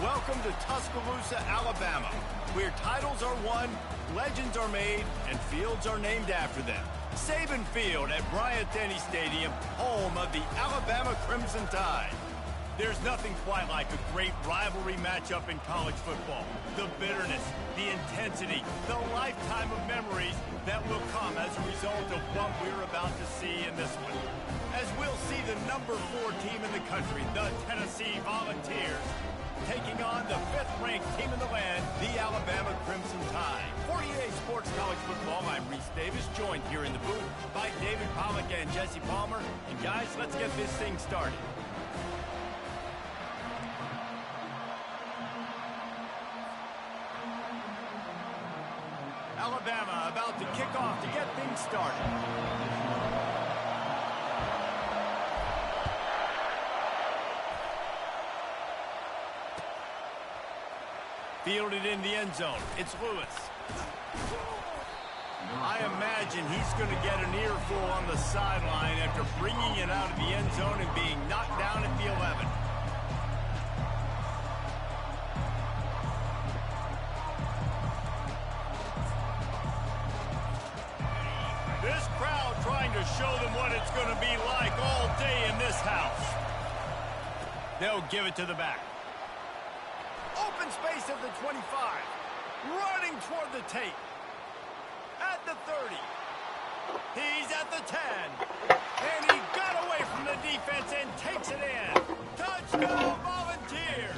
Welcome to Tuscaloosa, Alabama, where titles are won, legends are made, and fields are named after them. Saban Field at Bryant-Denny Stadium, home of the Alabama Crimson Tide. There's nothing quite like a great rivalry matchup in college football. The bitterness, the intensity, the lifetime of memories that will come as a result of what we're about to see in this one. As we'll see the number 4 team in the country, the Tennessee Volunteers, taking on the 5th-ranked team in the land, the Alabama Crimson Tide. 48 Sports College Football, I'm Reese Davis, joined here in the booth by David Pollack and Jesse Palmer. And guys, let's get this thing started. Alabama about to kick off to get things started. Fielded in the end zone. It's Lewis. I imagine he's going to get an earful on the sideline after bringing it out of the end zone and being knocked down at the 11. This crowd trying to show them what it's going to be like all day in this house. They'll give it to the back. Open space at the 25. Running toward the tape. At the 30. He's at the 10. And he got away from the defense and takes it in. Touchdown, Volunteers.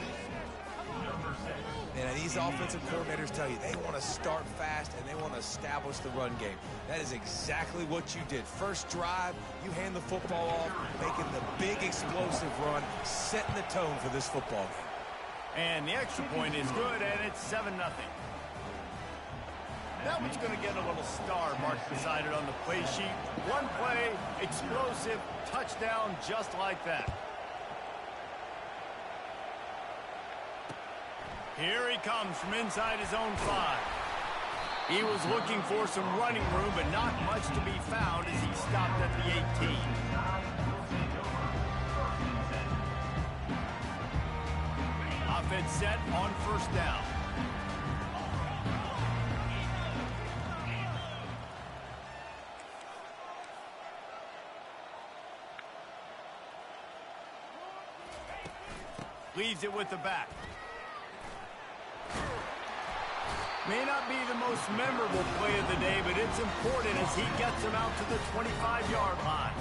And these offensive coordinators tell you they want to start fast and they want to establish the run game. That is exactly what you did. First drive, you hand the football off, making the big explosive run, setting the tone for this football game. And the extra point is good, and it's 7-0. That one's going to get a little star marked beside it on the play sheet. One play, explosive, touchdown, just like that. Here he comes from inside his own 5. He was looking for some running room, but not much to be found as he stopped at the 18. Offense set on first down. Leaves it with the back. May not be the most memorable play of the day, but it's important as he gets him out to the 25-yard line.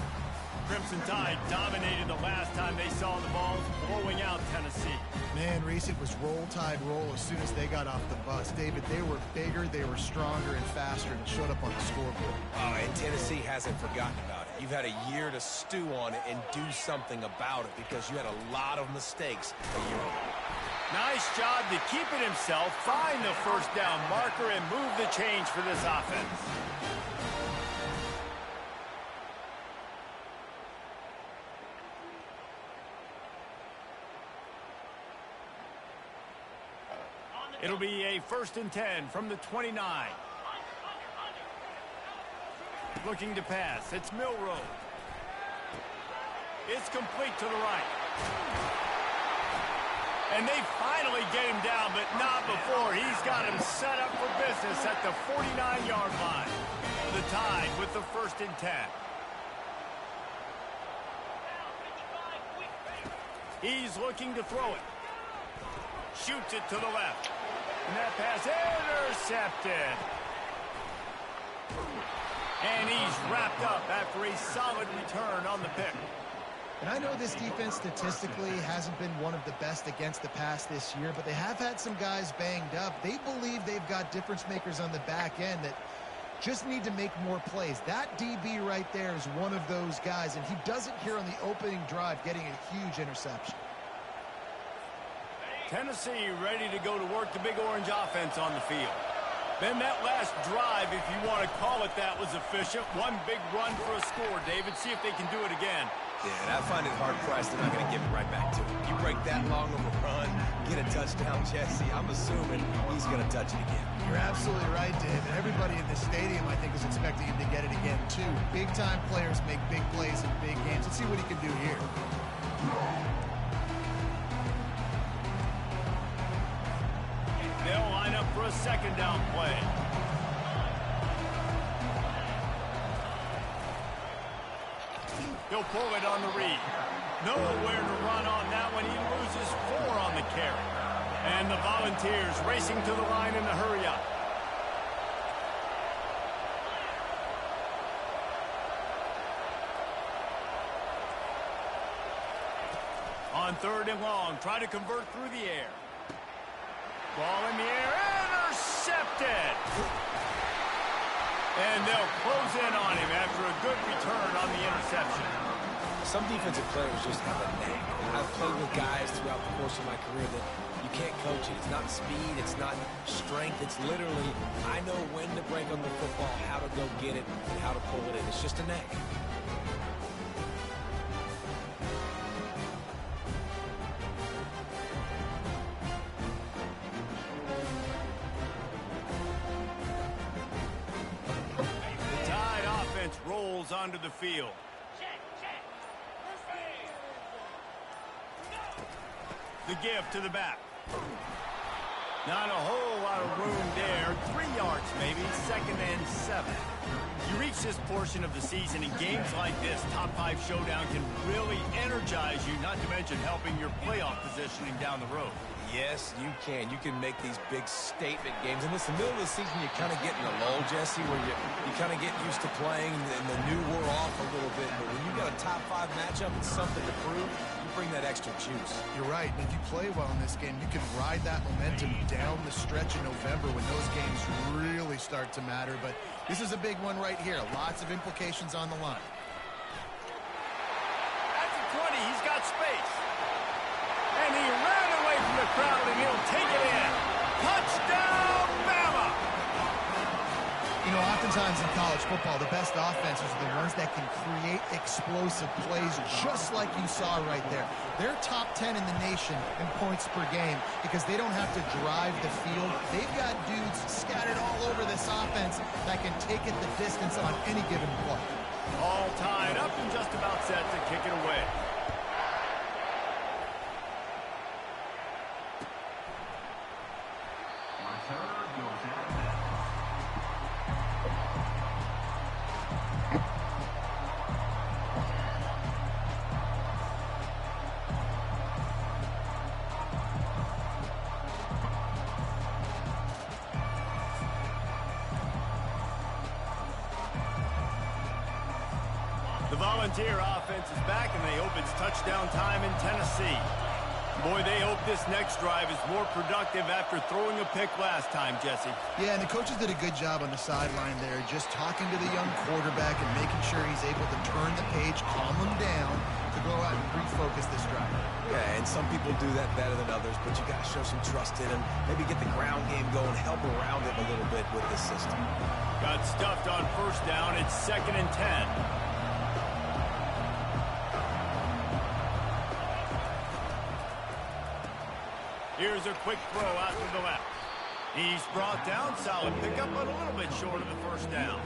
Crimson Tide dominated the last time they saw the Vols, blowing out Tennessee. Man, Reese, it was roll tide roll as soon as they got off the bus. David, they were bigger, they were stronger and faster, and showed up on the scoreboard. Oh, and Tennessee hasn't forgotten about it. You've had a year to stew on it and do something about it because you had a lot of mistakes a year ago. Nice job to keep it himself, find the first down marker, and move the change for this offense. It'll be a 1st and 10 from the 29. Looking to pass. It's Milroe. It's complete to the right. And they finally get him down, but not before. He's got him set up for business at the 49-yard line. The Tide with the 1st and 10. He's looking to throw it. Shoots it to the left. And that pass intercepted. And he's wrapped up after a solid return on the pick. And I know this defense statistically hasn't been one of the best against the pass this year, but they have had some guys banged up. They believe they've got difference makers on the back end that just need to make more plays. That DB right there is one of those guys, and he does it here on the opening drive, getting a huge interception. Tennessee ready to go to work the Big Orange offense on the field. Then that last drive, if you want to call it that, was efficient. One big run for a score, David. See if they can do it again. Yeah, and I find it hard-pressed. They're not going to give it right back to him. You break that long of a run, get a touchdown, Jesse. I'm assuming he's going to touch it again. You're absolutely right, David. Everybody in this stadium, I think, is expecting him to get it again, too. Big-time players make big plays in big games. Let's see what he can do here. for a second down play. He'll pull it on the read. Nowhere to run on that one. He loses 4 on the carry. And the Volunteers racing to the line in the hurry-up. On 3rd and long, try to convert through the air. Ball in the air, intercepted. And they'll close in on him after a good return on the interception. Some defensive players just have a knack. I've played with guys throughout the course of my career that you can't coach it. It's not speed, it's not strength. It's literally, I know when to break on the football, how to go get it, and how to pull it in. It's just a knack. Rolls onto the field. The give to the back. Not a whole lot of room there. 3 yards maybe, 2nd and 7. You reach this portion of the season in games like this, top 5 showdown can really energize you, not to mention helping your playoff positioning down the road. Yes, you can. You can make these big statement games. And it's the middle of the season, you kind of get in a lull, Jesse, where you kind of get used to playing and the new wore off a little bit. But when you got a top 5 matchup and something to prove, you bring that extra juice. You're right. And if you play well in this game, you can ride that momentum down the stretch in November when those games really start to matter. But this is a big one right here. Lots of implications on the line. At the 20, he's got space. And he ran away from the crowd, and he'll take it in. Touchdown, Bama! You know, oftentimes in college football, the best offenses are the ones that can create explosive plays just like you saw right there. They're top 10 in the nation in points per game because they don't have to drive the field. They've got dudes scattered all over this offense that can take it the distance on any given play. All tied up and just about set to kick it away. The Volunteer offense is back, and they hope it's touchdown time in Tennessee. Boy, they hope this next drive is more productive after throwing a pick last time, Jesse. Yeah, and the coaches did a good job on the sideline there, just talking to the young quarterback and making sure he's able to turn the page, calm him down, to go out and refocus this drive. Yeah, and some people do that better than others, but you got to show some trust in him. Maybe get the ground game going, help around him a little bit with this system. Got stuffed on 1st down. It's 2nd and 10. Here's a quick throw out to the left. He's brought down, solid pickup, but a little bit short of the 1st down.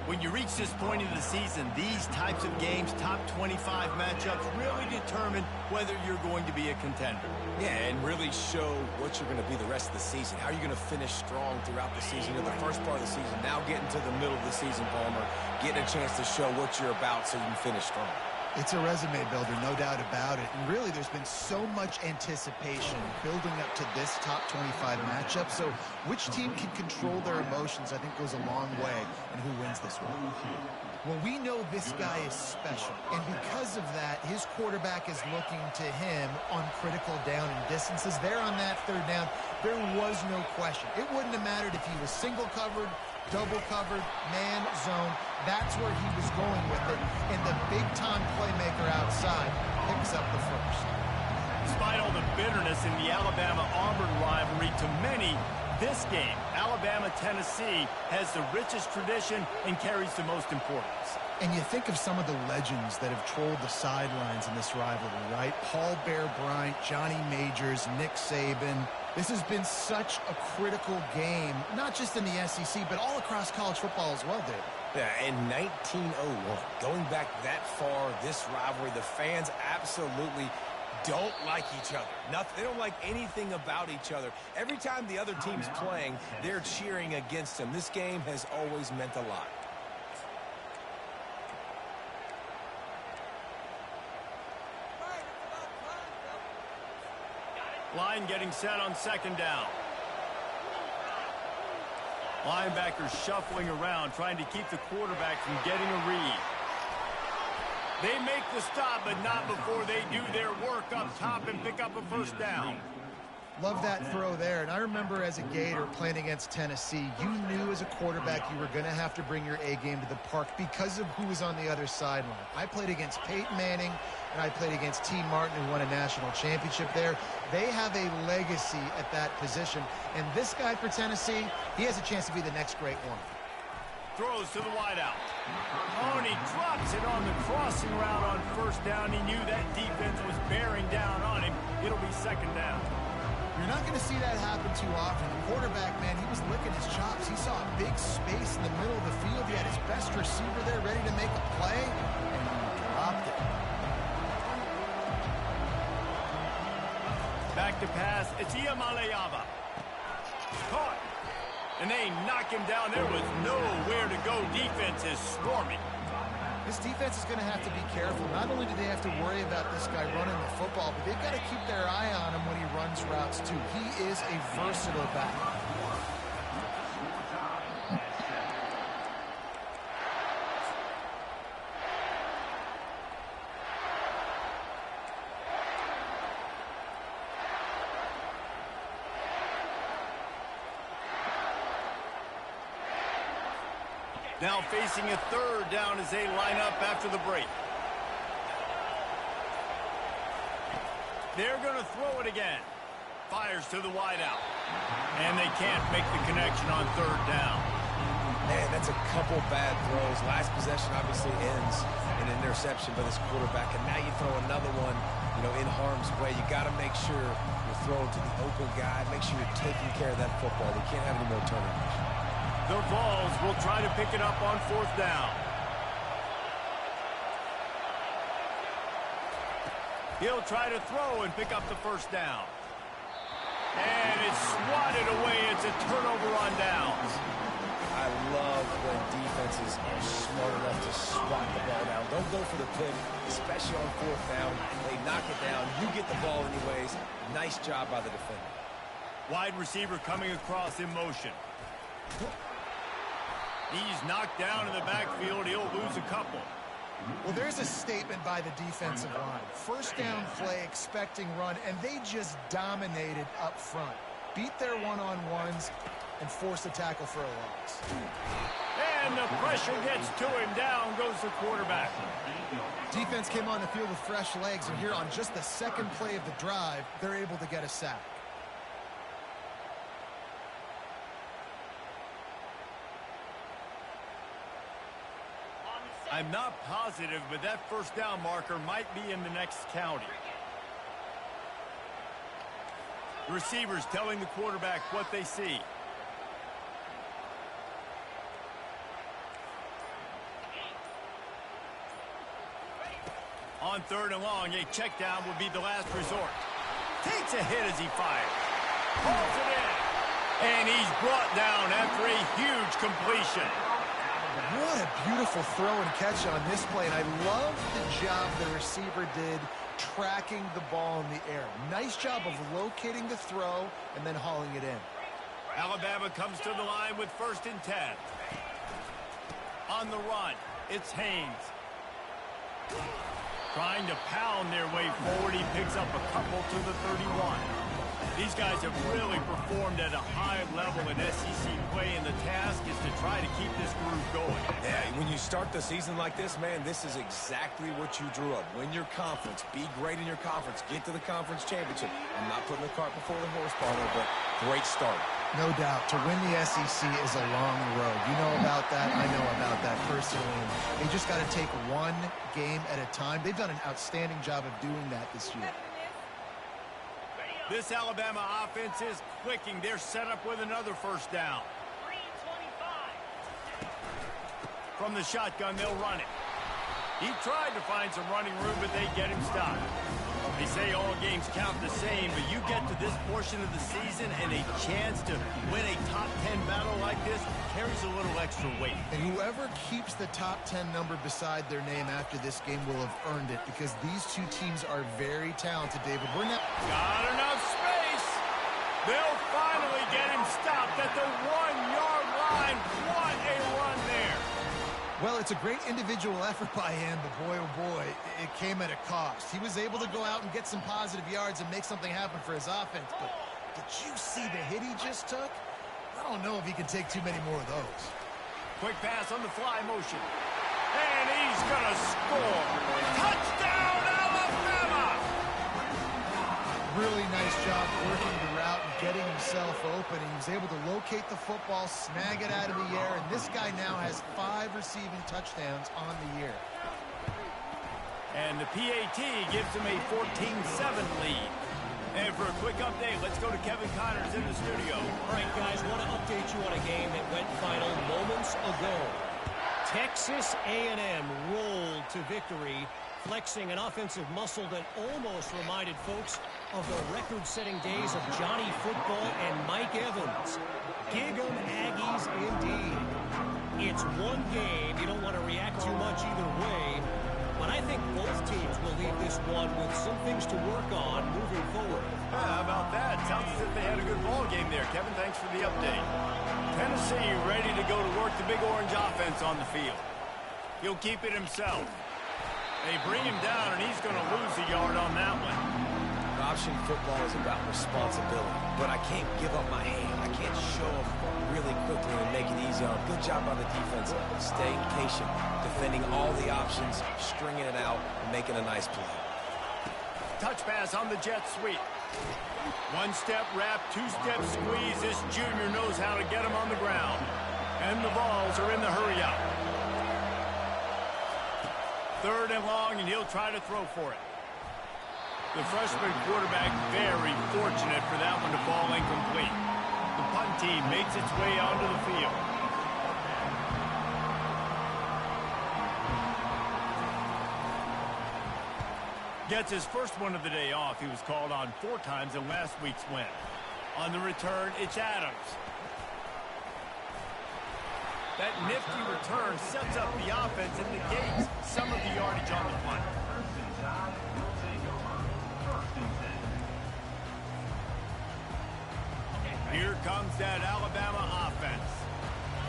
When you reach this point in the season, these types of games, top 25 matchups, really determine whether you're going to be a contender. Yeah, and really show what you're going to be the rest of the season. How are you going to finish strong throughout the season or the first part of the season? Now getting to the middle of the season, Palmer, getting a chance to show what you're about so you can finish strong. It's a resume builder, no doubt about it. And really, there's been so much anticipation building up to this top 25 matchup. So which team can control their emotions, I think, goes a long way in who wins this one. Well, we know this guy is special. And because of that, his quarterback is looking to him on critical down and distances. There on that 3rd down, there was no question. It wouldn't have mattered if he was single covered, double covered, man, zone. That's where he was going with it. And the big-time playmaker outside picks up the 1st. Despite all the bitterness in the Alabama-Auburn rivalry, to many, this game, Alabama-Tennessee, has the richest tradition and carries the most importance. And you think of some of the legends that have trolled the sidelines in this rivalry, right? Paul Bear Bryant, Johnny Majors, Nick Saban. This has been such a critical game, not just in the SEC, but all across college football as well, David. Yeah, in 1901, going back that far, this rivalry, the fans absolutely don't like each other. They don't like anything about each other. Every time the other team's playing, they're cheering against them. This game has always meant a lot. Line getting set on second down. Linebackers shuffling around, trying to keep the quarterback from getting a read. They make the stop, but not before they do their work up top and pick up a first down. Love that throw there. And I remember as a Gator playing against Tennessee, you knew as a quarterback you were going to have to bring your A game to the park because of who was on the other sideline. I played against Peyton Manning, and I played against T. Martin, who won a national championship there. They have a legacy at that position. And this guy for Tennessee, he has a chance to be the next great one. Throws to the wideout. Oh, and he drops it on the crossing route on first down. He knew that defense was bearing down on him. It'll be second down. You're not going to see that happen too often. The quarterback, man, he was licking his chops. He saw a big space in the middle of the field. He had his best receiver there ready to make a play, and he dropped it. Back to pass. It's Iamaleava. Caught. And they knock him down. There was nowhere to go. Defense is swarming. This defense is going to have to be careful. Not only do they have to worry about this guy running the football, but they've got to keep their eye on him when he runs routes, too. He is a versatile back. Now facing a third down as they line up after the break. They're going to throw it again. Fires to the wideout. And they can't make the connection on third down. Man, that's a couple bad throws. Last possession obviously ends in an interception by this quarterback. And now you throw another one, in harm's way. You got to make sure you're throwing to the open guy. Make sure you're taking care of that football. You can't have any more turnovers. The Vols will try to pick it up on fourth down. He'll try to throw and pick up the first down. And it's swatted away. It's a turnover on downs. I love when defenses are smart enough to swat the ball down. Don't go for the pick, especially on fourth down. They knock it down. You get the ball anyways. Nice job by the defender. Wide receiver coming across in motion. He's knocked down in the backfield. He'll lose a couple. Well, there's a statement by the defensive line. First down play, expecting run, and they just dominated up front. Beat their one-on-ones and forced a tackle for a loss. And the pressure gets to him. Down goes the quarterback. Defense came on the field with fresh legs, and here on just the second play of the drive, they're able to get a sack. I'm not positive, but that first down marker might be in the next county. The receivers telling the quarterback what they see. On third and long, a check down would be the last resort. Takes a hit as he fires. Pulls it in. And he's brought down after a huge completion. What a beautiful throw and catch on this play, and I love the job the receiver did tracking the ball in the air. Nice job of locating the throw and then hauling it in. Alabama comes to the line with 1st and 10. On the run, it's Haynes. Trying to pound their way forward. He picks up a couple to the 31. These guys have really performed at a high level in SEC play, and the task is to try to keep this groove going. Yeah, when you start the season like this, man, this is exactly what you drew up. Win your conference. Be great in your conference. Get to the conference championship. I'm not putting the cart before the horse, Paulo, but great start. No doubt. To win the SEC is a long road. You know about that. I know about that personally. They just got to take one game at a time. They've done an outstanding job of doing that this year. This Alabama offense is clicking. They're set up with another first down. From the shotgun, they'll run it. He tried to find some running room, but they get him stopped. They say all games count the same, but you get to this portion of the season and a chance to win a top 10 battle like this carries a little extra weight. And whoever keeps the top 10 number beside their name after this game will have earned it, because these two teams are very talented, David. We're not... Got enough space. They'll finally get him stopped at the 1-yard line. What a run there. Well, it's a great individual effort by him, but boy, oh boy, it came at a cost. He was able to go out and get some positive yards and make something happen for his offense, but did you see the hit he just took? I don't know if he can take too many more of those. Quick pass on the fly motion. And he's going to score. Touchdown, Alabama! Really nice job working the route and getting himself open. He was able to locate the football, snag it out of the air, and this guy now has 5 receiving touchdowns on the year. And the PAT gives him a 14-7 lead. And for a quick update, let's go to Kevin Connors in the studio. All right, guys, want to update you on a game that went final moments ago. Texas A&M rolled to victory, flexing an offensive muscle that almost reminded folks of the record-setting days of Johnny Football and Mike Evans. Gig 'em Aggies indeed. It's one game. You don't want to react too much either way, but I think both teams will leave this one with some things to work on moving forward. How about that? Sounds as if they had a good ball game there. Kevin, thanks for the update. Tennessee ready to go to work the big orange offense on the field. He'll keep it himself. They bring him down, and he's going to lose a yard on that one. Option football is about responsibility, but I can't give up my hand. I can't show up really quickly and make it easy on. Good job by the defense, staying patient, defending all the options, stringing it out, and making a nice play. Touch pass on the jet sweep. One-step wrap, two-step squeeze. This junior knows how to get him on the ground. And the balls are in the hurry-up. 3rd and long, and he'll try to throw for it. The freshman quarterback very fortunate for that one to fall incomplete. The punt team makes its way onto the field. Gets his first one of the day off. He was called on 4 times in last week's win. On the return, it's Adams. That nifty return sets up the offense and negates some of the yardage on the punt. Here comes that Alabama offense.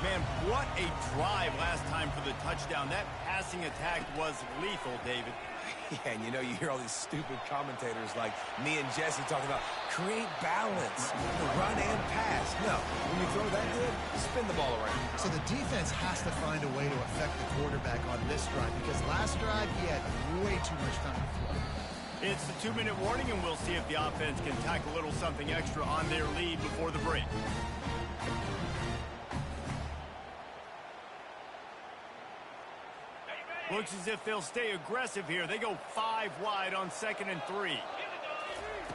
Man, what a drive last time for the touchdown. That passing attack was lethal, David. Yeah, and you know, you hear all these stupid commentators like me and Jesse talking about create balance, run and pass. No, when you throw that good, spin the ball around. So the defense has to find a way to affect the quarterback on this drive, because last drive he had way too much time to throw. It's the 2-minute warning, and we'll see if the offense can tack a little something extra on their lead before the break. Looks as if they'll stay aggressive here. They go 5 wide on 2nd and 3.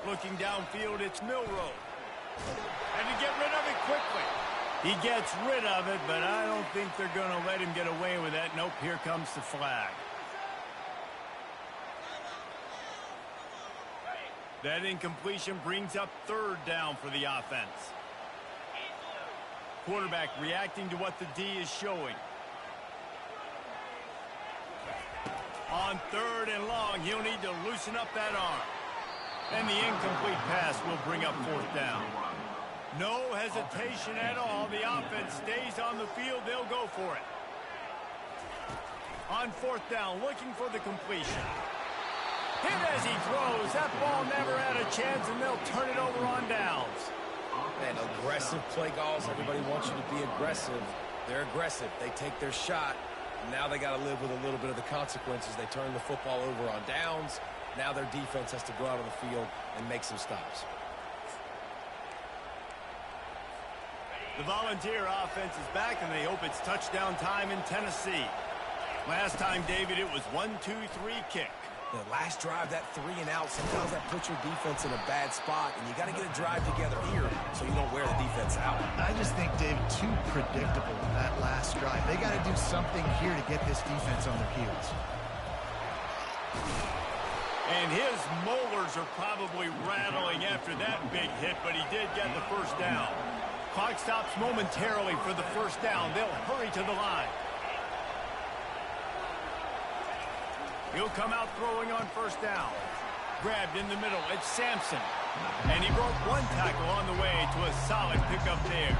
Looking downfield, it's Milroe. And to get rid of it quickly. He gets rid of it, but I don't think they're going to let him get away with that. Nope, here comes the flag. That incompletion brings up 3rd down for the offense. Quarterback reacting to what the D is showing. On 3rd and long, he'll need to loosen up that arm. And the incomplete pass will bring up 4th down. No hesitation at all. The offense stays on the field. They'll go for it. On 4th down, looking for the completion. Hit as he throws. That ball never had a chance, and they'll turn it over on downs. Man, aggressive play calls. Everybody wants you to be aggressive. They're aggressive. They take their shot. Now they got to live with a little bit of the consequences. They turn the football over on downs. Now their defense has to go out on the field and make some stops. The Volunteer offense is back, and they hope it's touchdown time in Tennessee. Last time, David, it was 1-2-3 kick. The last drive, that 3 and out, sometimes that puts your defense in a bad spot, and you got to get a drive together here so you don't wear the defense out. I just think, David, too predictable on that last drive. They got to do something here to get this defense on their heels. And his molars are probably rattling after that big hit, but he did get the first down. Clock stops momentarily for the first down. They'll hurry to the line. He'll come out throwing on first down. Grabbed in the middle. It's Sampson. And he broke one tackle on the way to a solid pickup there.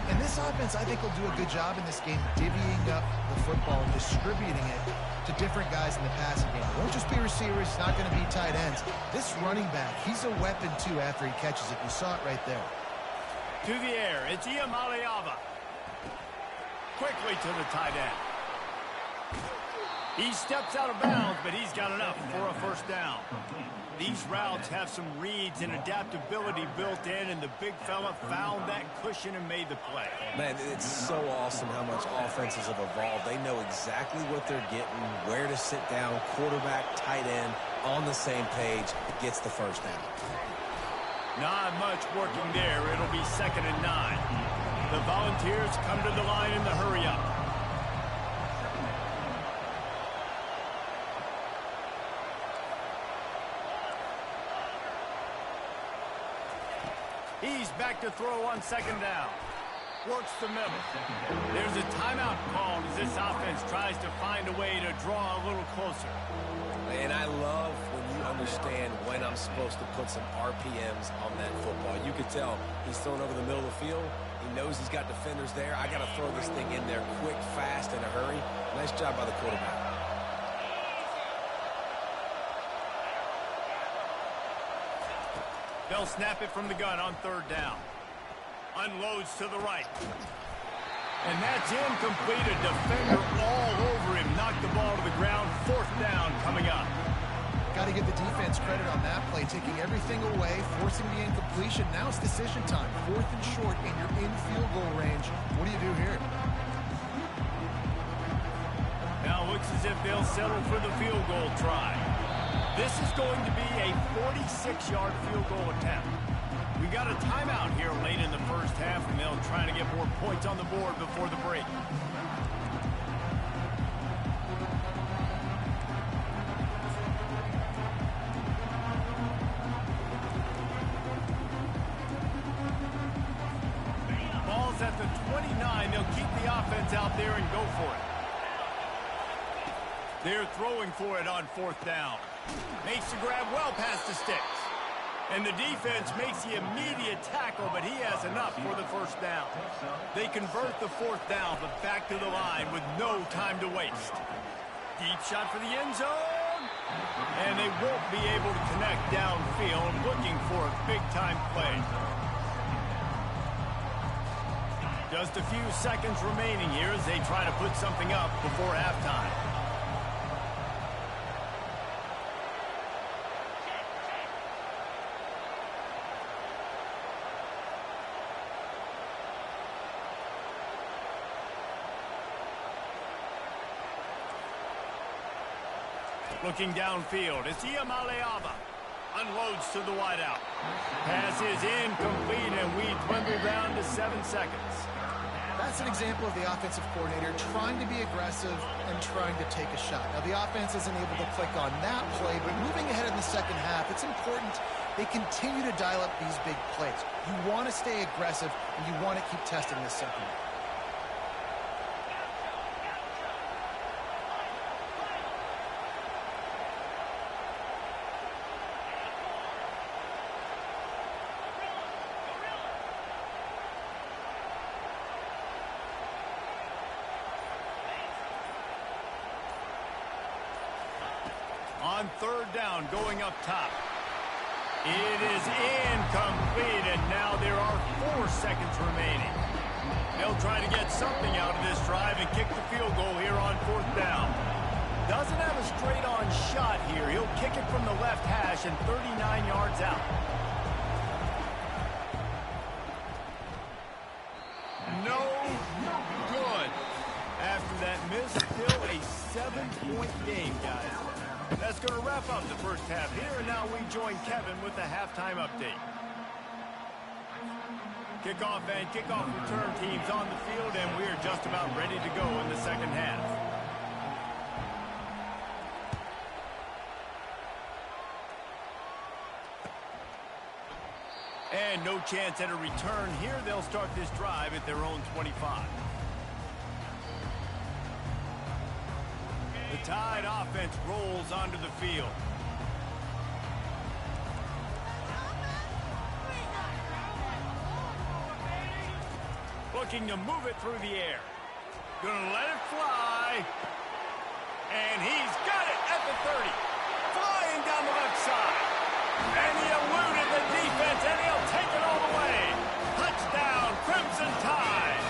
And this offense, I think, will do a good job in this game divvying up the football and distributing it to different guys in the passing game. It won't just be receivers. It's not going to be tight ends. This running back, he's a weapon, too, after he catches it. You saw it right there. To the air. It's Iamaleava. Quickly to the tight end. He steps out of bounds, but he's got enough for a first down. These routes have some reads and adaptability built in, and the big fella found that cushion and made the play. Man, it's so awesome how much offenses have evolved. They know exactly what they're getting, where to sit down, quarterback, tight end, on the same page, gets the first down. Not much working there. It'll be 2nd and 9. The Volunteers come to the line in the hurry-up. He's back to throw on 2nd down. Works the middle. There's a timeout called as this offense tries to find a way to draw a little closer. And I love when you understand when I'm supposed to put some RPMs on that football. You could tell he's throwing over the middle of the field. He knows he's got defenders there. I got to throw this thing in there quick, fast, in a hurry. Nice job by the quarterback. They'll snap it from the gun on 3rd down. Unloads to the right. And that's incomplete. A defender all over him. Knocked the ball to the ground. 4th down coming up. Got to give the defense credit on that play, taking everything away, forcing the incompletion. Now it's decision time. 4th and short, and you're in field goal range. What do you do here? Now looks as if they'll settle for the field goal try. This is going to be a 46-yard field goal attempt. We got a timeout here late in the first half, and they'll try to get more points on the board before the break. Ball's at the 29. They'll keep the offense out there and go for it. They're throwing for it on 4th down. Makes the grab well past the sticks. And the defense makes the immediate tackle, but he has enough for the first down. They convert the 4th down, but back to the line with no time to waste. Deep shot for the end zone. And they won't be able to connect downfield, looking for a big-time play. Just a few seconds remaining here as they try to put something up before halftime. Looking downfield, it's Iamaleava. Unloads to the wideout. Pass is incomplete, and we dwindle down to 7 seconds. That's an example of the offensive coordinator trying to be aggressive and trying to take a shot. Now, the offense isn't able to click on that play, but moving ahead in the second half, it's important they continue to dial up these big plays. You want to stay aggressive, and you want to keep testing this second half. On 3rd down, going up top. It is incomplete, and now there are 4 seconds remaining. They'll try to get something out of this drive and kick the field goal here on 4th down. Doesn't have a straight-on shot here. He'll kick it from the left hash and 39 yards out. No good. After that miss, still a 7-point game, guys. That's going to wrap up the first half here, and now we join Kevin with the halftime update. Kickoff and kickoff return teams on the field, and we're just about ready to go in the second half. And no chance at a return here. They'll start this drive at their own 25. The Tide offense rolls onto the field. Looking to move it through the air. Gonna let it fly. And he's got it at the 30. Flying down the left side. And he eluded the defense, and he'll take it all the way. Touchdown, Crimson Tide.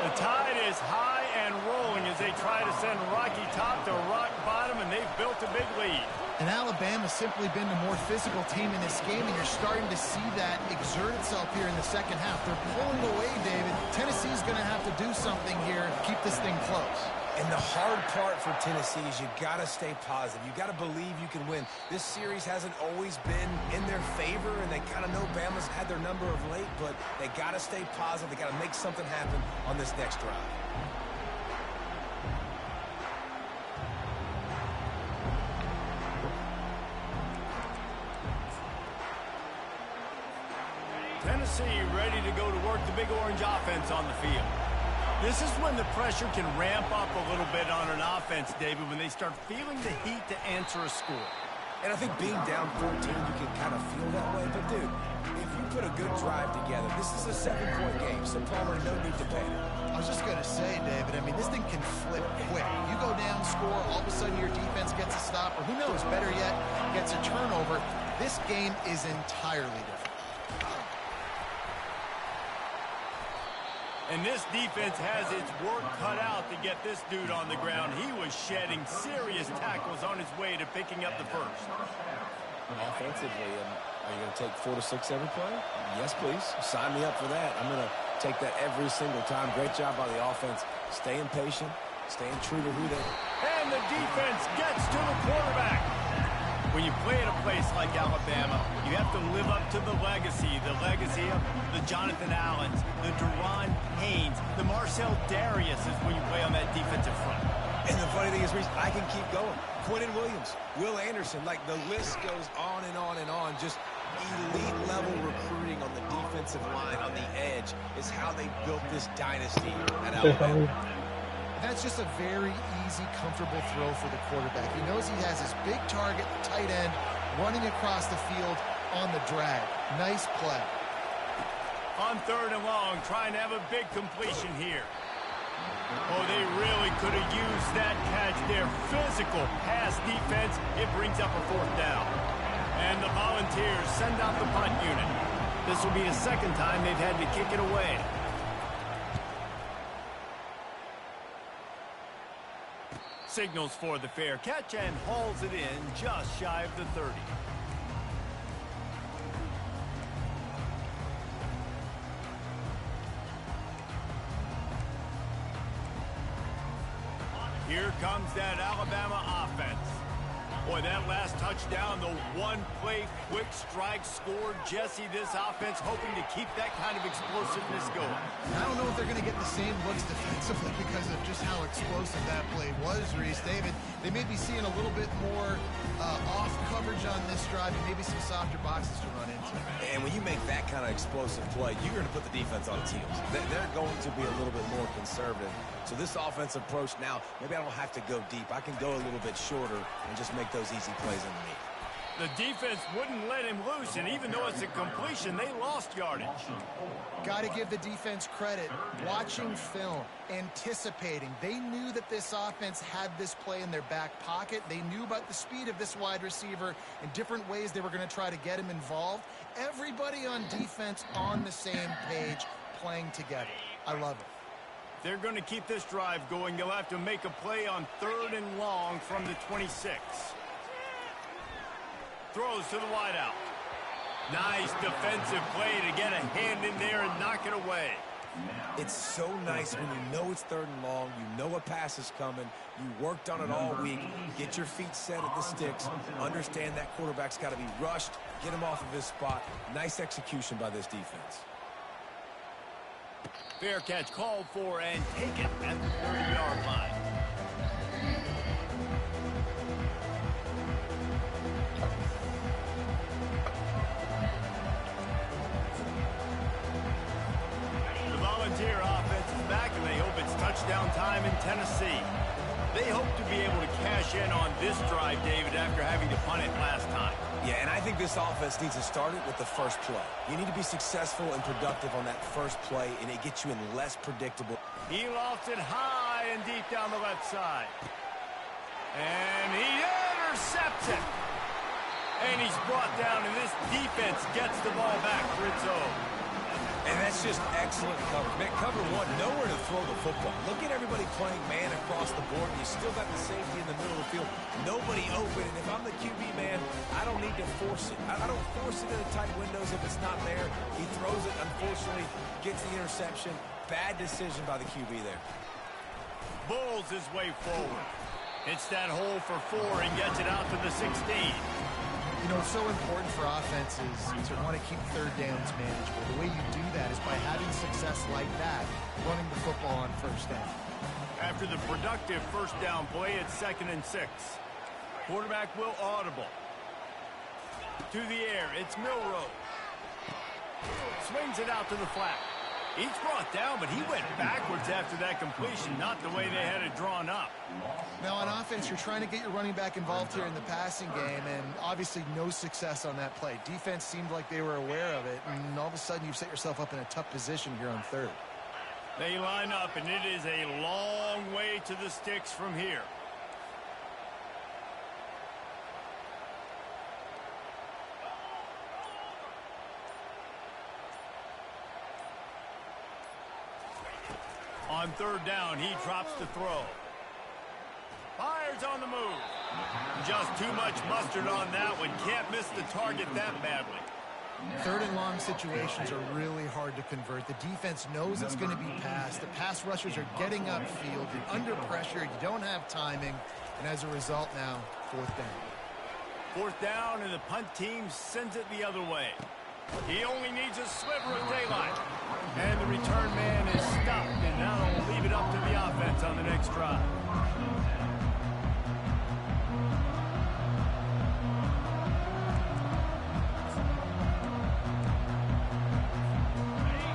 The Tide is high and rolling as they try to send Rocky Top to rock bottom, and they've built a big lead. And Alabama's simply been the more physical team in this game, and you're starting to see that exert itself here in the second half. They're pulling away, David. Tennessee's going to have to do something here to keep this thing close. And the hard part for Tennessee is you got to stay positive. You got to believe you can win. This series hasn't always been in their favor, and they kind of know Bama's had their number of late, but they got to stay positive. They got to make something happen on this next drive. Tennessee ready to go to work the big orange offense on the field. This is when the pressure can ramp up a little bit on an offense, David, when they start feeling the heat to answer a score. And I think being down 14, you can kind of feel that way. But, dude, if you put a good drive together, this is a 7-point game, so Palmer, no need to panic. I was just going to say, David, I mean, this thing can flip quick. You go down, score, all of a sudden your defense gets a stop, or who knows, better yet, gets a turnover. This game is entirely different. And this defense has its work cut out to get this dude on the ground. He was shedding serious tackles on his way to picking up the first. Offensively, are you going to take 4 to 6 every play? Yes, please. Sign me up for that. I'm going to take that every single time. Great job by the offense. Staying patient, staying true to who they are. And the defense gets to the quarterback. When you play at a place like Alabama, you have to live up to the legacy of the Jonathan Allens, the Deron Haynes, the Marcel Darius is when you play on that defensive front. And the funny thing is, Reese, I can keep going. Quentin Williams, Will Anderson, like the list goes on and on and on. Just elite level recruiting on the defensive line, on the edge, is how they built this dynasty at Alabama. That's just a very easy, comfortable throw for the quarterback. He knows he has his big target, the tight end, running across the field on the drag. Nice play. On 3rd and long, trying to have a big completion here. Oh, they really could have used that catch there. Physical pass defense. It brings up a 4th down. And the Volunteers send out the punt unit. This will be the second time they've had to kick it away. Signals for the fair catch and hauls it in just shy of the 30. Here comes that Alabama offense. Boy, that last touchdown, the one-play quick strike scored. Jesse, this offense hoping to keep that kind of explosiveness going. I don't know if they're going to get the same looks defensively because of just how explosive that play was, Reese. David, they may be seeing a little bit more off coverage on this drive and maybe some softer boxes to run into. And when you make that kind of explosive play, you're going to put the defense on its heels. They're going to be a little bit more conservative. So this offensive approach now, maybe I don't have to go deep. I can go a little bit shorter and just make those easy plays underneath. The defense wouldn't let him loose, and even though it's a completion, they lost yardage. Got to give the defense credit. Watching film, anticipating. They knew that this offense had this play in their back pocket. They knew about the speed of this wide receiver and different ways they were going to try to get him involved. Everybody on defense on the same page, playing together. I love it. They're going to keep this drive going. They'll have to make a play on 3rd and long from the 26. Throws to the wideout. Nice defensive play to get a hand in there and knock it away. It's so nice when you know it's 3rd and long, you know a pass is coming, you worked on it all week, get your feet set at the sticks, understand that quarterback's got to be rushed, get him off of his spot. Nice execution by this defense. Fair catch called for and taken at the 30-yard line. Tennessee. They hope to be able to cash in on this drive, David, after having to punt it last time. Yeah, and I think this offense needs to start it with the first play. You need to be successful and productive on that first play, and it gets you in less predictable. He lofts it high and deep down the left side. And he intercepts it. And he's brought down, and this defense gets the ball back for its own. And that's just excellent coverage. Man, cover one, nowhere to throw the football. Look at everybody playing man across the board. You still got the safety in the middle of the field. Nobody open. And if I'm the QB, man, I don't need to force it. I don't force it into tight windows if it's not there. He throws it, unfortunately, gets the interception. Bad decision by the QB there. Bulls his way forward. Hits that hole for 4 and gets it out to the 16. You know, it's so important for offenses to want to keep third downs manageable. The way you do that is by having success like that, running the football on first down. After the productive first down play, it's 2nd and 6. Quarterback will audible. To the air, it's Milroe. Swings it out to the flat. He's brought down, but he went backwards after that completion, not the way they had it drawn up. Now, on offense, you're trying to get your running back involved here in the passing game, and obviously no success on that play. Defense seemed like they were aware of it, and all of a sudden you've set yourself up in a tough position here on third. They line up, and it is a long way to the sticks from here. On third down, he drops the throw. Fires on the move. Just too much mustard on that one. Can't miss the target that badly. Third and long situations are really hard to convert. The defense knows it's going to be passed. The pass rushers are getting upfield. You're under pressure. You don't have timing. And as a result now, 4th down. 4th down, and the punt team sends it the other way. He only needs a sliver of daylight. And the return man is stopped, and now they'll leave it up to the offense on the next drive.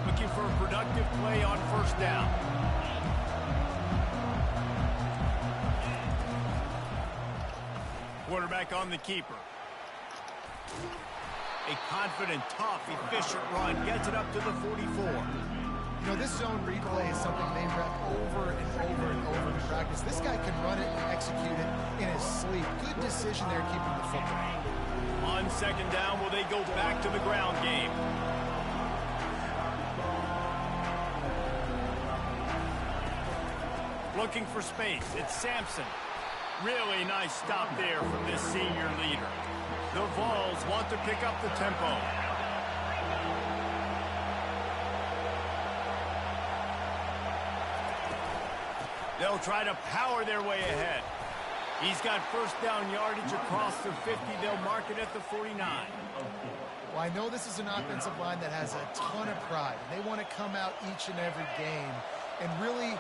Looking for a productive play on first down. Quarterback on the keeper. A confident, tough, efficient run. Gets it up to the 44. You know, this zone replay is something they rep over and over and over in practice. This guy can run it and execute it in his sleep. Good decision there keeping the football. On 2nd down, will they go back to the ground game? Looking for space. It's Sampson. Really nice stop there from this senior leader. The Vols want to pick up the tempo. They'll try to power their way ahead. He's got first down yardage across the 50. They'll mark it at the 49. Well, I know this is an offensive line that has a ton of pride. They want to come out each and every game and really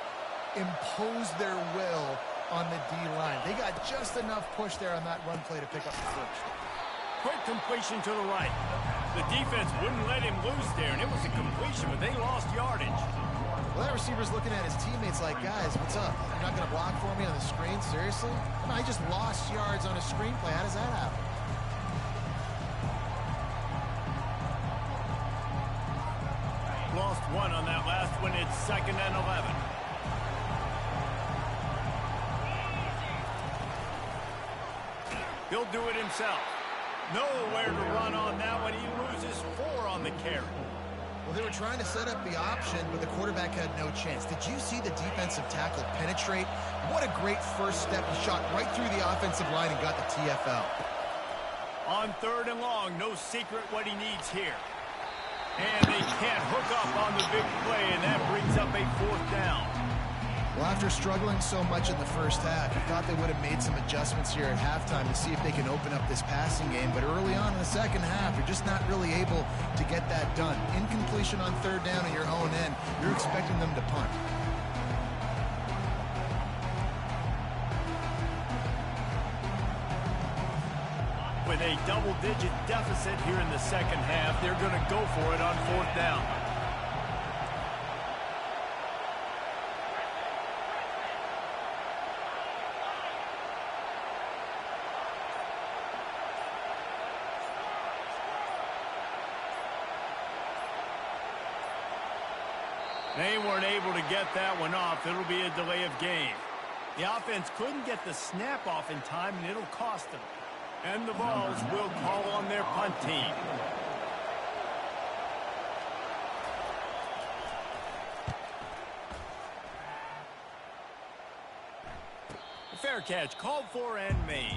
impose their will on the D-line. They got just enough push there on that run play to pick up the first. Quick completion to the right. The defense wouldn't let him loose there, and it was a completion, but they lost yardage. Well, that receiver's looking at his teammates like, guys, what's up? You're not going to block for me on the screen? Seriously? I just lost yards on a screenplay. How does that happen? Lost 1 on that last one. It's 2nd and 11. He'll do it himself. Nowhere to run on that one. He loses 4 on the carry. Well, they were trying to set up the option, but the quarterback had no chance. Did you see the defensive tackle penetrate? What a great first step. He shot right through the offensive line and got the TFL. On 3rd and long, no secret what he needs here. And they can't hook up on the big play, and that brings up a 4th down. Well, after struggling so much in the first half, you thought they would have made some adjustments here at halftime to see if they can open up this passing game. But early on in the second half, you're just not really able to get that done. Incompletion on 3rd down at your own end, you're expecting them to punt. With a double-digit deficit here in the second half, they're going to go for it on 4th down. They weren't able to get that one off. It'll be a delay of game. The offense couldn't get the snap off in time, and it'll cost them. And the Vols will call on their punt team. The fair catch called for and made.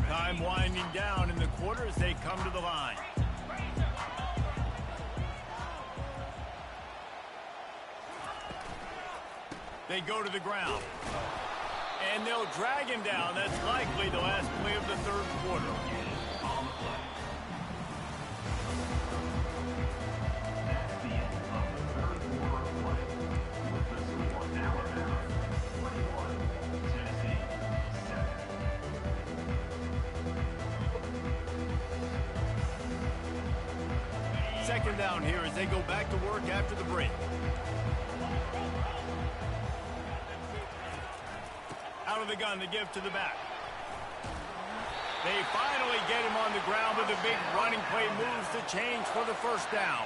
Time winding down in the quarter as they come to the line. They go to the ground. And they'll drag him down. That's likely the last play of the third quarter. Second down here as they go back to work after the break. Out of the gun to give to the back. They finally get him on the ground with a big running play, moves the change for the first down.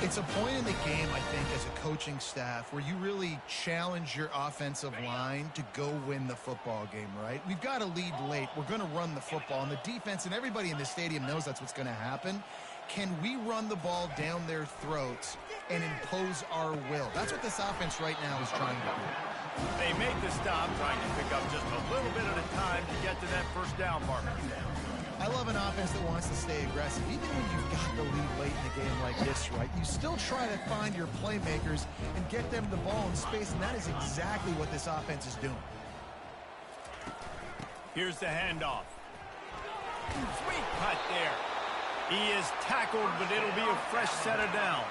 It's a point in the game, I think, as a coaching staff where you really challenge your offensive line to go win the football game, right? We've got to lead late. We're going to run the football. And the defense and everybody in the stadium knows that's what's going to happen. Can we run the ball down their throats and impose our will? That's what this offense right now is trying to do. They make the stop, trying to pick up just a little bit at a time to get to that first down marker. I love an offense that wants to stay aggressive. Even when you've got the lead late in a game like this, right, you still try to find your playmakers and get them the ball in space, and that is exactly what this offense is doing. Here's the handoff. Sweet cut there. He is tackled, but it'll be a fresh set of downs.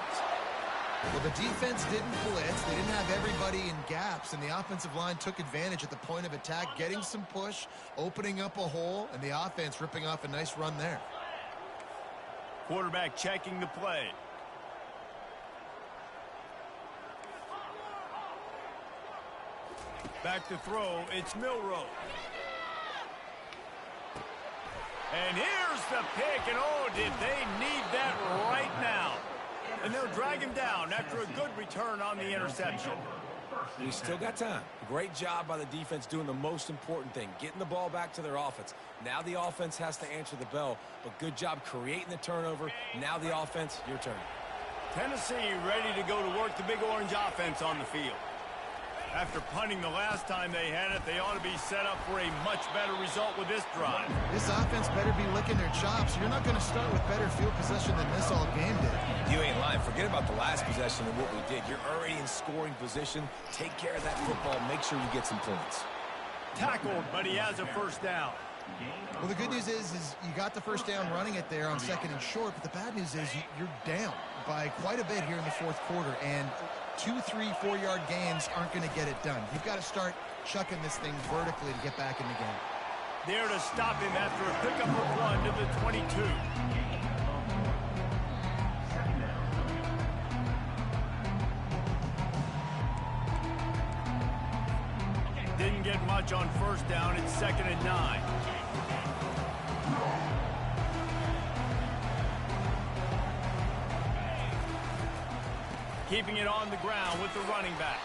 Well, the defense didn't blitz. They didn't have everybody in gaps, and the offensive line took advantage at the point of attack, getting some push, opening up a hole, and the offense ripping off a nice run there. Quarterback checking the play. Back to throw, it's Milroe. And here's the pick, and oh, did they need that right now. And they'll drag him down after a good return on the interception. We still got time. Great job by the defense doing the most important thing, getting the ball back to their offense. Now the offense has to answer the bell, but good job creating the turnover. Now the offense, your turn. Tennessee ready to go to work the Big Orange offense on the field. After punting the last time they had it, they ought to be set up for a much better result with this drive. This offense better be licking their chops. You're not going to start with better field possession than this all game did. You ain't lying. Forget about the last possession and what we did. You're already in scoring position. Take care of that football. Make sure you get some points. Tackled, but he has a first down. Well, the good news is you got the first down running it there on second and short, but the bad news is you're down by quite a bit here in the fourth quarter, and 2, 3, 4-yard gains aren't going to get it done. You've got to start chucking this thing vertically to get back in the game. There to stop him after a pickup of 1 to the 22. Didn't get much on first down. It's 2nd and 9. Keeping it on the ground with the running back.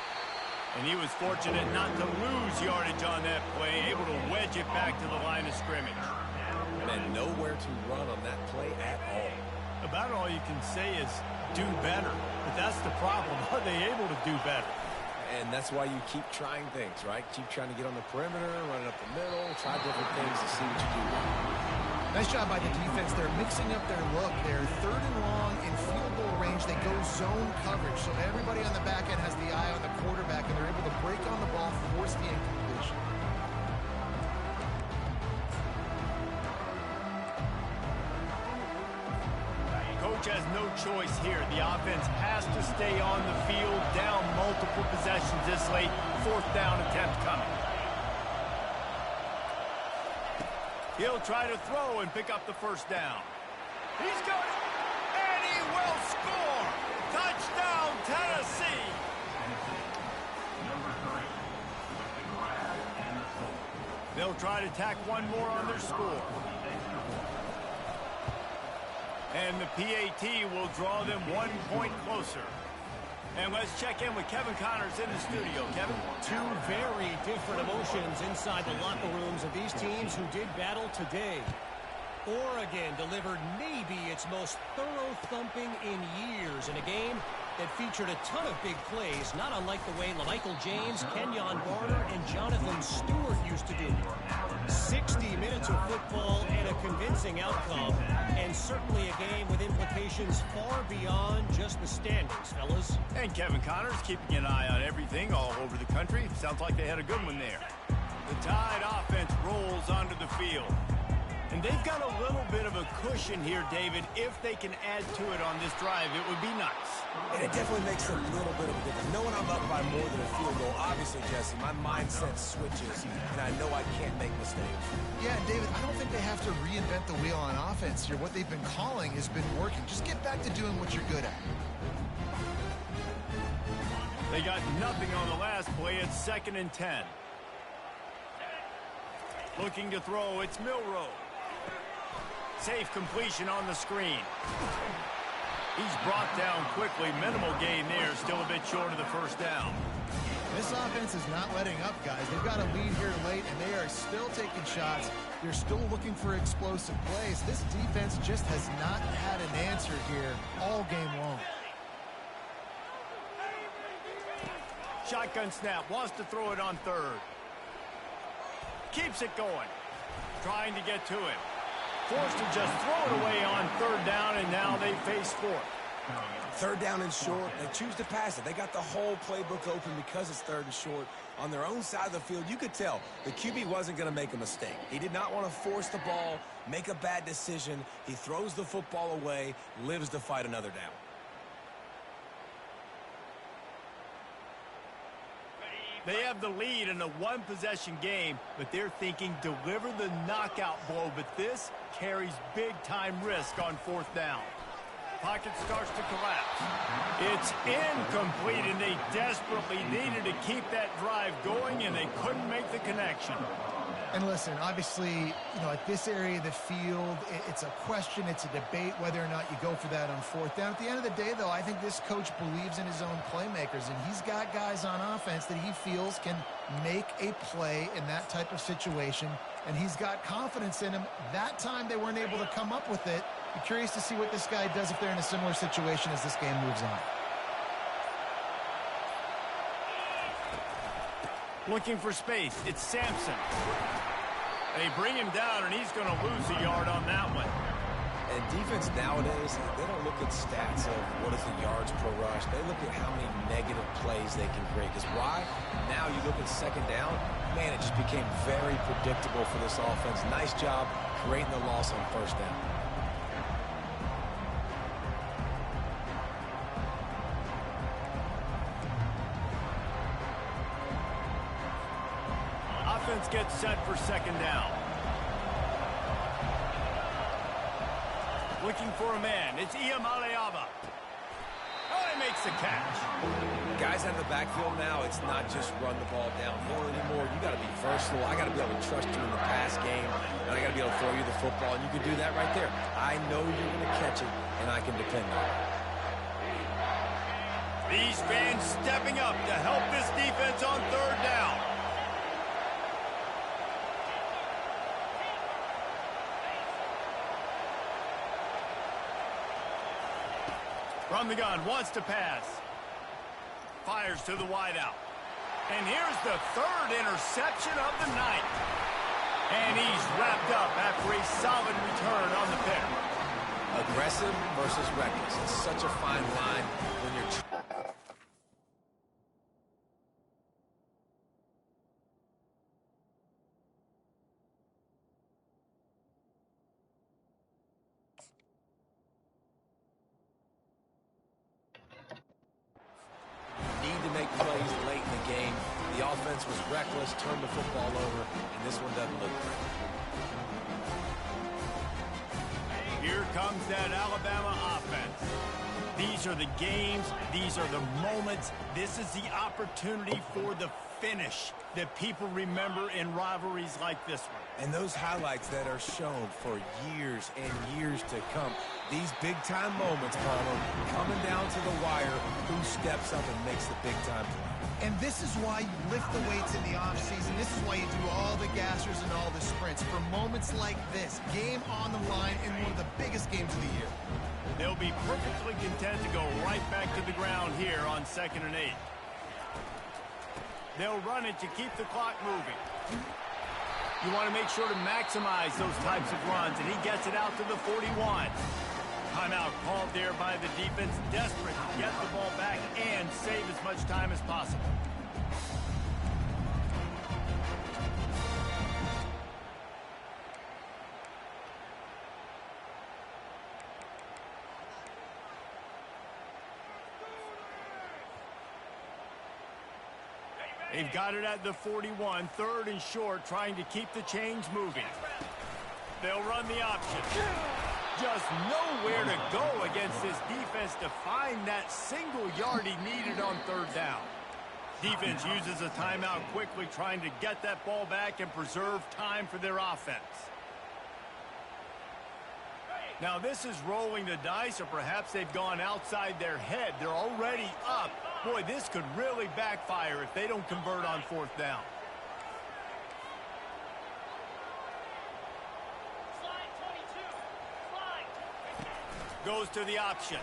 And he was fortunate not to lose yardage on that play, able to wedge it back to the line of scrimmage. And nowhere to run on that play at all. About all you can say is do better. But that's the problem. Are they able to do better? And that's why you keep trying things, right? Keep trying to get on the perimeter, running up the middle, try different things to see what you do. Nice job by the defense. They're mixing up their look. They're 3rd and long in field goal range. They go zone coverage. So everybody on the back end has the eye on the quarterback, and they're able to break on the ball, force the incompletion. Coach has no choice here. The offense has to stay on the field, down multiple possessions this late. 4th down attempt coming. He'll try to throw and pick up the first down. He's got it, and he will score. Touchdown, Tennessee. They'll try to tack one more on their score. And the PAT will draw them 1 point closer. And let's check in with Kevin Connors in the studio. Kevin? Two very different emotions inside the locker rooms of these teams who did battle today. Oregon delivered maybe its most thorough thumping in years in a game that featured a ton of big plays, not unlike the way LaMichael James, Kenyon Barner, and Jonathan Stewart used to do. 60 minutes of football and a convincing outcome, and certainly a game with implications far beyond just the standings, fellas. And Kevin Connors keeping an eye on everything all over the country. Sounds like they had a good one there. The Tide offense rolls onto the field. And they've got a little bit of a cushion here, David. If they can add to it on this drive, it would be nice. And it definitely makes a little bit of a difference. Knowing I'm up by more than a field goal, obviously, Jesse, my mindset switches, and I know I can't make mistakes. Yeah, and David, I don't think they have to reinvent the wheel on offense here. What they've been calling has been working. Just get back to doing what you're good at. They got nothing on the last play. It's 2nd and 10. Looking to throw, it's Milroe. Safe completion on the screen. He's brought down quickly. Minimal gain there. Still a bit short of the first down. This offense is not letting up, guys. They've got a lead here late, and they are still taking shots. They're still looking for explosive plays. This defense just has not had an answer here all game long. Shotgun snap. Wants to throw it on 3rd. Keeps it going. Trying to get to him. Forced to just throw it away on 3rd down, and now they face 4th. 3rd down and short, they choose to pass it. They got the whole playbook open because it's 3rd and short. On their own side of the field, you could tell the QB wasn't going to make a mistake. He did not want to force the ball, make a bad decision. He throws the football away, lives to fight another down. They have the lead in a one-possession game, but they're thinking deliver the knockout blow. But this carries big-time risk on 4th down. Pocket starts to collapse. It's incomplete, and they desperately needed to keep that drive going, and they couldn't make the connection. And listen, obviously, at this area of the field, it's a question, it's a debate whether or not you go for that on 4th down. At the end of the day, though, I think this coach believes in his own playmakers, and he's got guys on offense that he feels can make a play in that type of situation, and he's got confidence in him. That time they weren't able to come up with it. I'm curious to see what this guy does if they're in a similar situation as this game moves on. Looking for space. It's Sampson. They bring him down, and he's going to lose a yard on that one. And defense nowadays, they don't look at stats of what is the yards per rush. They look at how many negative plays they can create. Because why? Now you look at 2nd down, man, it just became very predictable for this offense. Nice job creating the loss on 1st down. Offense gets set for 2nd down. Looking for a man. It's Iamaleava. Oh, he makes the catch. Guys out of the backfield now, it's not just run the ball downhill anymore. You got to be versatile. I got to be able to trust you in the pass game, and I got to be able to throw you the football, and you can do that right there. I know you're going to catch it, and I can depend on it. These fans stepping up to help this defense on 3rd down. From the gun, wants to pass. Fires to the wideout. And here's the 3rd interception of the night. And he's wrapped up after a solid return on the pick. Aggressive versus reckless. It's such a fine line when you're... was reckless, turned the football over, and this one doesn't look great. Here comes that Alabama offense. These are the games. These are the moments. This is the opportunity for the finish that people remember in rivalries like this one. And those highlights that are shown for years and years to come. These big-time moments, Palmer, coming down to the wire, who steps up and makes the big-time play. And this is why you lift the weights in the offseason. This is why you do all the gassers and all the sprints. For moments like this, game on the line in one of the biggest games of the year. They'll be perfectly content to go right back to the ground here on 2nd and 8. They'll run it to keep the clock moving. You want to make sure to maximize those types of runs, and he gets it out to the 41. Timeout called there by the defense, desperate to get the ball back and save as much time as possible. They've got it at the 41, 3rd and short, trying to keep the chains moving. They'll run the option. Just nowhere to go against this defense to find that single yard he needed on 3rd down. Defense uses a timeout quickly, trying to get that ball back and preserve time for their offense. Now this is rolling the dice, or perhaps they've gone outside their head. They're already up. Boy, this could really backfire if they don't convert on 4th down. Goes to the option.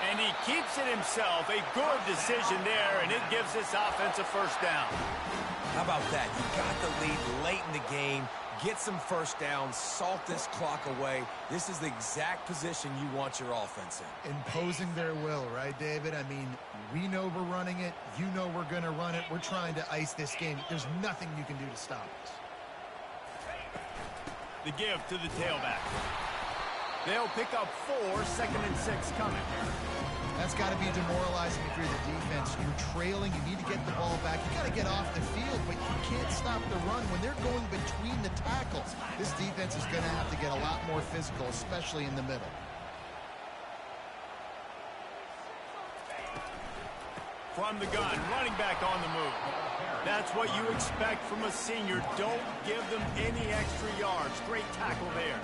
And he keeps it himself. A good decision there, and it gives this offense a 1st down. How about that? You got the lead late in the game. Get some 1st downs, salt this clock away. This is the exact position you want your offense in. Imposing their will, right, David? I mean, we know we're running it. You know we're going to run it. We're trying to ice this game. There's nothing you can do to stop us. The give to the tailback. They'll pick up 4, 2nd and 6 coming. That's got to be demoralizing if you're the defense. You're trailing. You need to get the ball back. You got to get off the field, but you can't stop the run. When they're going between the tackles, this defense is going to have to get a lot more physical, especially in the middle. From the gun, running back on the move. That's what you expect from a senior. Don't give them any extra yards. Great tackle there.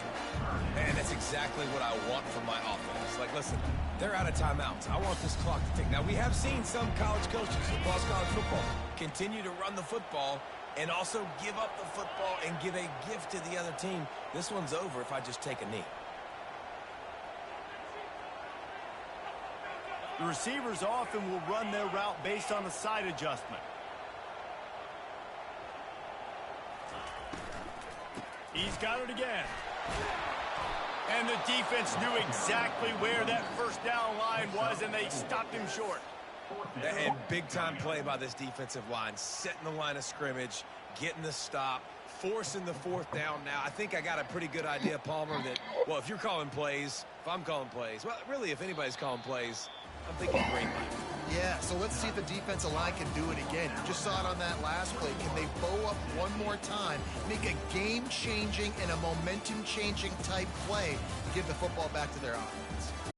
Man, that's exactly what I want from my offense. Like, listen, they're out of timeouts. I want this clock to tick. Now, we have seen some college coaches across college football continue to run the football and also give up the football and give a gift to the other team. This one's over if I just take a knee. The receivers often will run their route based on a side adjustment. He's got it again. And the defense knew exactly where that 1st down line was, and they stopped him short. And big-time play by this defensive line, setting the line of scrimmage, getting the stop, forcing the 4th down. Now, I think I got a pretty good idea, Palmer, that, well, if you're calling plays, if I'm calling plays, well, really, if anybody's calling plays, I'm thinking green light. Yeah, so let's see if the defensive line can do it again. You just saw it on that last play. Can they bow up one more time, make a game-changing and a momentum-changing type play to give the football back to their offense?